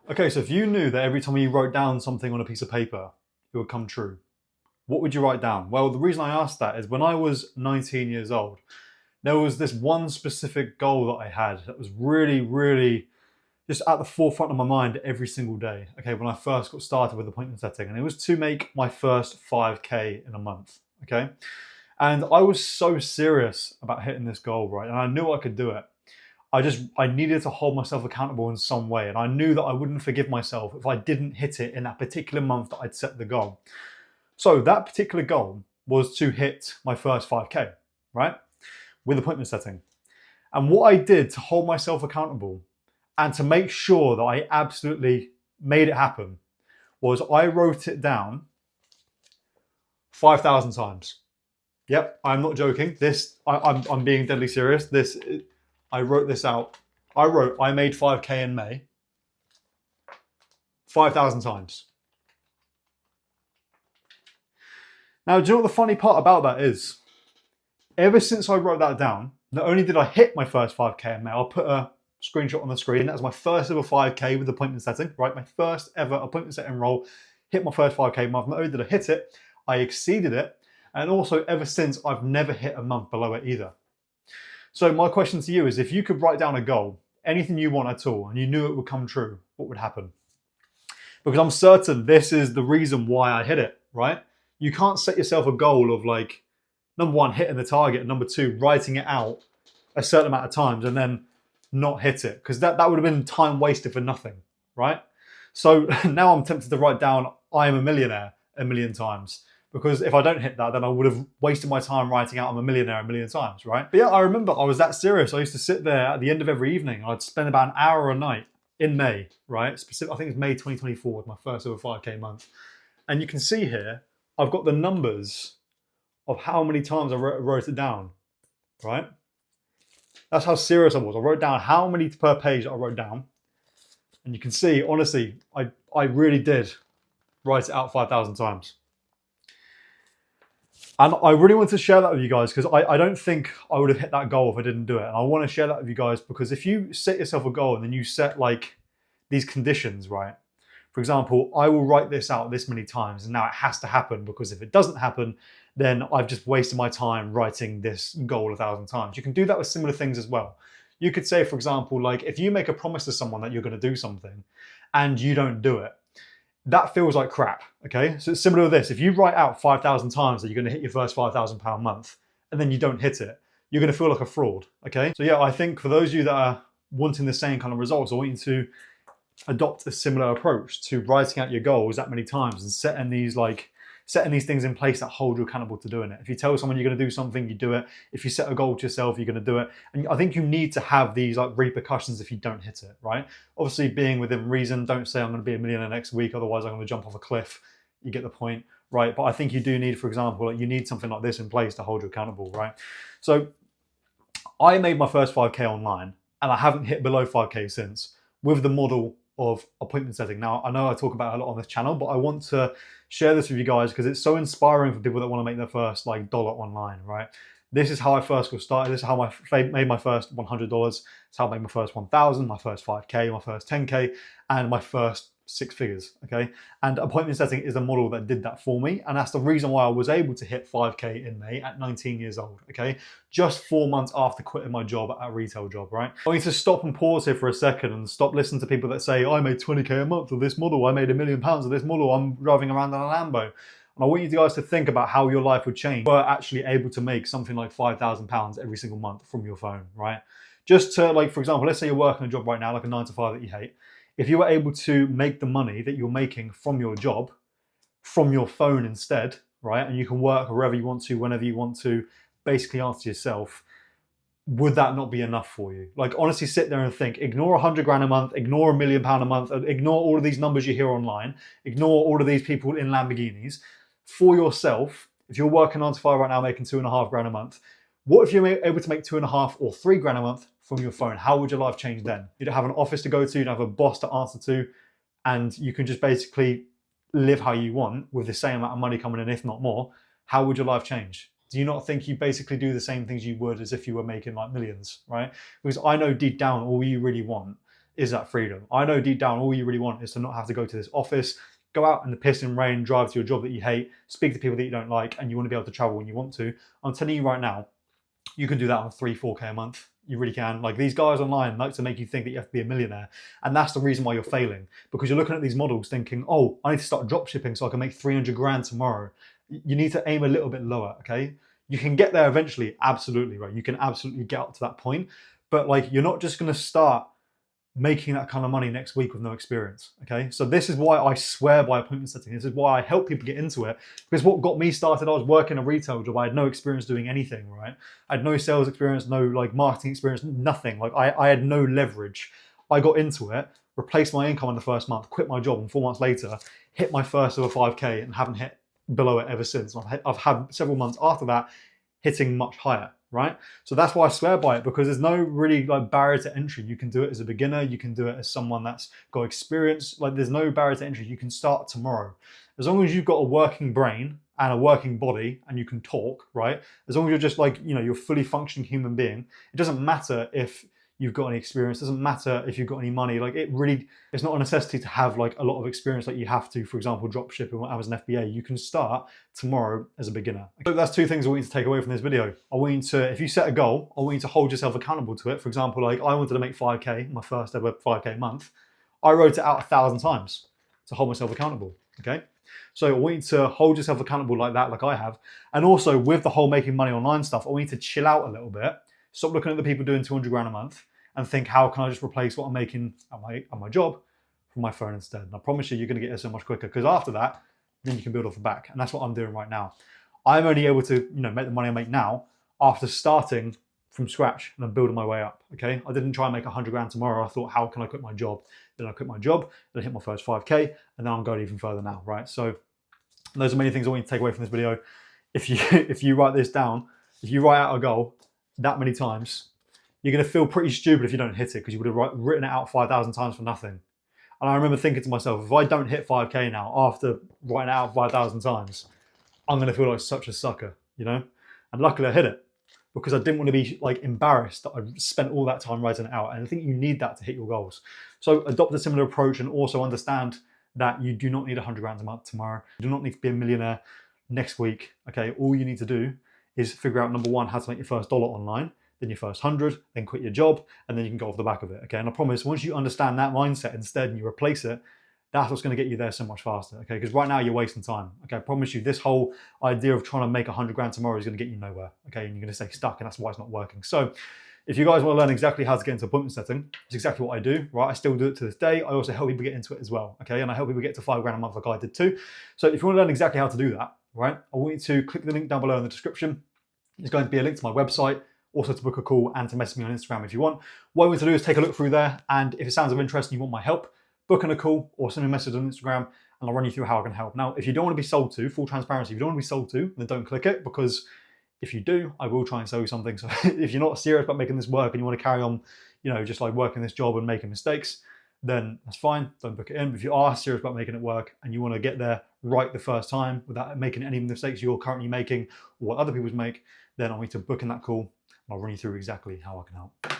Okay, so if you knew that every time you wrote down something on a piece of paper, it would come true, what would you write down? Well, the reason I asked that is when I was 19 years old, there was this one specific goal that I had that was really, really just at the forefront of my mind every single day. Okay, when I first got started with appointment setting, and it was to make my first 5K in a month. Okay, and I was so serious about hitting this goal, right? And I knew I could do it. I needed to hold myself accountable in some way, and I knew that I wouldn't forgive myself if I didn't hit it in that particular month that I'd set the goal. So that particular goal was to hit my first 5K, right? With appointment setting. And what I did to hold myself accountable and to make sure that I absolutely made it happen was I wrote it down 5,000 times. Yep, I'm not joking. I'm being deadly serious. I wrote this out. I made 5K in May 5,000 times. Now, do you know what the funny part about that is? Ever since I wrote that down, not only did I hit my first 5K in May, I'll put a screenshot on the screen. That was my first ever 5K with appointment setting, right? My first ever appointment setting role, hit my first 5K month. Not only did I hit it, I exceeded it. And also ever since, I've never hit a month below it either. So my question to you is, if you could write down a goal, anything you want at all, and you knew it would come true, what would happen? Because I'm certain this is the reason why I hit it, right? You can't set yourself a goal of like, number one, hitting the target, and number two, writing it out a certain amount of times and then not hit it, because that would have been time wasted for nothing, right? So now I'm tempted to write down I am a millionaire a million times, because if I don't hit that, then I would have wasted my time writing out I'm a millionaire a million times, right? But yeah, I remember I was that serious. I used to sit there at the end of every evening. I'd spend about an hour a night in May, right? I think it's May 2024 was my first over 5K month. And you can see here, I've got the numbers of how many times I wrote it down, right? That's how serious I was. I wrote down how many per page I wrote down. And you can see, honestly, I really did write it out 5,000 times. And I really want to share that with you guys because I don't think I would have hit that goal if I didn't do it. And I want to share that with you guys because if you set yourself a goal and then you set like these conditions, right? For example, I will write this out this many times and now it has to happen, because if it doesn't happen, then I've just wasted my time writing this goal 1,000 times. You can do that with similar things as well. You could say, for example, like if you make a promise to someone that you're going to do something and you don't do it, that feels like crap, okay? So it's similar to this. If you write out 5,000 times that you're gonna hit your first £5,000 month and then you don't hit it, you're gonna feel like a fraud, okay? So yeah, I think for those of you that are wanting the same kind of results or wanting to adopt a similar approach to writing out your goals that many times and setting these things in place that hold you accountable to doing it. If you tell someone you're going to do something, you do it. If you set a goal to yourself, you're going to do it. And I think you need to have these like repercussions if you don't hit it, right? Obviously being within reason, don't say I'm going to be a millionaire next week, otherwise I'm going to jump off a cliff. You get the point, right? But I think you do need, for example, like you need something like this in place to hold you accountable, right? So I made my first 5K online and I haven't hit below 5K since with the model of appointment setting. Now, I know I talk about it a lot on this channel, but I want to share this with you guys because it's so inspiring for people that want to make their first like dollar online, right? This is how I first got started. This is how I made my first $100. It's how I made my first 1,000, my first 5K, my first 10K, and my first 6 figures, okay? And appointment setting is a model that did that for me. And that's the reason why I was able to hit 5K in May at 19 years old, okay? Just 4 months after quitting my job at a retail job, right? I need to stop and pause here for a second and stop listening to people that say, I made 20K a month with this model. I made £1 million with this model. I'm driving around in a Lambo. And I want you guys to think about how your life would change if you were actually able to make something like £5,000 every single month from your phone, right? Just to like, for example, let's say you're working a job right now, like a 9 to 5 that you hate. If you were able to make the money that you're making from your job, from your phone instead, right? And you can work wherever you want to, whenever you want to, basically answer yourself, would that not be enough for you? Like honestly sit there and think, ignore 100 grand a month, ignore £1 million a month, ignore all of these numbers you hear online, ignore all of these people in Lamborghinis. For yourself, if you're working 9 to 5 right now, making 2.5 grand a month, what if you're able to make 2.5 or 3 grand a month from your phone? How would your life change then? You don't have an office to go to, you don't have a boss to answer to, and you can just basically live how you want with the same amount of money coming in, if not more. How would your life change? Do you not think you basically do the same things you would as if you were making like millions, right? Because I know deep down all you really want is that freedom. I know deep down all you really want is to not have to go to this office, go out in the piss and rain, drive to your job that you hate, speak to people that you don't like, and you want to be able to travel when you want to. I'm telling you right now, you can do that on 3-4K a month. You really can. Like, these guys online like to make you think that you have to be a millionaire. And that's the reason why you're failing. Because you're looking at these models thinking, oh, I need to start drop shipping so I can make 300 grand tomorrow. You need to aim a little bit lower, okay? You can get there eventually, absolutely, right? You can absolutely get up to that point. But like, you're not just gonna start making that kind of money next week with no experience, okay? So this is why I swear by appointment setting. This is why I help people get into it, because what got me started, I was working a retail job. I had no experience doing anything, right? I had no sales experience, no like marketing experience, nothing. Like I had no leverage. I got into it, replaced my income in the first month, quit my job, and 4 months later, hit my first ever 5K and haven't hit below it ever since. I've had several months after that hitting much higher, right? So that's why I swear by it, because there's no really like barrier to entry. You can do it as a beginner, you can do it as someone that's got experience. Like, there's no barrier to entry. You can start tomorrow. As long as you've got a working brain and a working body and you can talk, right? As long as you're just like, you know, you're a fully functioning human being, it doesn't matter if you've got any experience, doesn't matter if you've got any money. Like, it's not a necessity to have like a lot of experience like you have to, for example, drop shipping or Amazon FBA. You can start tomorrow as a beginner. So that's 2 things I want you to take away from this video. I want you to, if you set a goal, I want you to hold yourself accountable to it. For example, like I wanted to make 5K, my first ever 5K month. I wrote it out 1,000 times to hold myself accountable, okay? So I want you to hold yourself accountable like that, like I have. And also with the whole making money online stuff, I want you to chill out a little bit. Stop looking at the people doing 200 grand a month and think, how can I just replace what I'm making at my job from my phone instead? And I promise you're going to get there so much quicker, because after that, then you can build off the back. And that's what I'm doing right now. I'm only able to, you know, make the money I make now after starting from scratch and I'm building my way up, okay? I didn't try and make 100 grand tomorrow. I thought, how can I quit my job? Then I quit my job, then I hit my first 5K, and then I'm going even further now, right? So those are many things I want you to take away from this video. If you write this down, if you write out a goal that many times, you're going to feel pretty stupid if you don't hit it, because you would have written it out 5,000 times for nothing. And I remember thinking to myself, if I don't hit 5K now after writing it out 5,000 times, I'm going to feel like such a sucker, you know? And luckily I hit it, because I didn't want to be like embarrassed that I spent all that time writing it out. And I think you need that to hit your goals. So adopt a similar approach, and also understand that you do not need 100 grand a month tomorrow. You do not need to be a millionaire next week, okay? All you need to do is figure out, number 1, how to make your first dollar online, then your first 100, then quit your job, and then you can go off the back of it, okay? And I promise, once you understand that mindset instead and you replace it, that's what's going to get you there so much faster, okay? Because right now you're wasting time, okay? I promise you, this whole idea of trying to make 100 grand tomorrow is going to get you nowhere, okay? And you're going to stay stuck, and that's why it's not working. So if you guys want to learn exactly how to get into appointment setting, it's exactly what I do, right? I still do it to this day. I also help people get into it as well, okay? And I help people get to 5 grand a month like I did too. So if you want to learn exactly how to do that, right, I want you to click the link down below in the description. There's going to be a link to my website, also to book a call and to message me on Instagram if you want. What I want you to do is take a look through there, and if it sounds of interest and you want my help, book in a call or send me a message on Instagram and I'll run you through how I can help. Now, if you don't want to be sold to, full transparency, if you don't want to be sold to, then don't click it, because if you do, I will try and sell you something. So if you're not serious about making this work and you want to carry on, you know, just like working this job and making mistakes, then that's fine, don't book it in. But if you are serious about making it work and you want to get there right the first time without making any mistakes you're currently making or what other people make, then I want you to book in that call. I'll run you through exactly how I can help.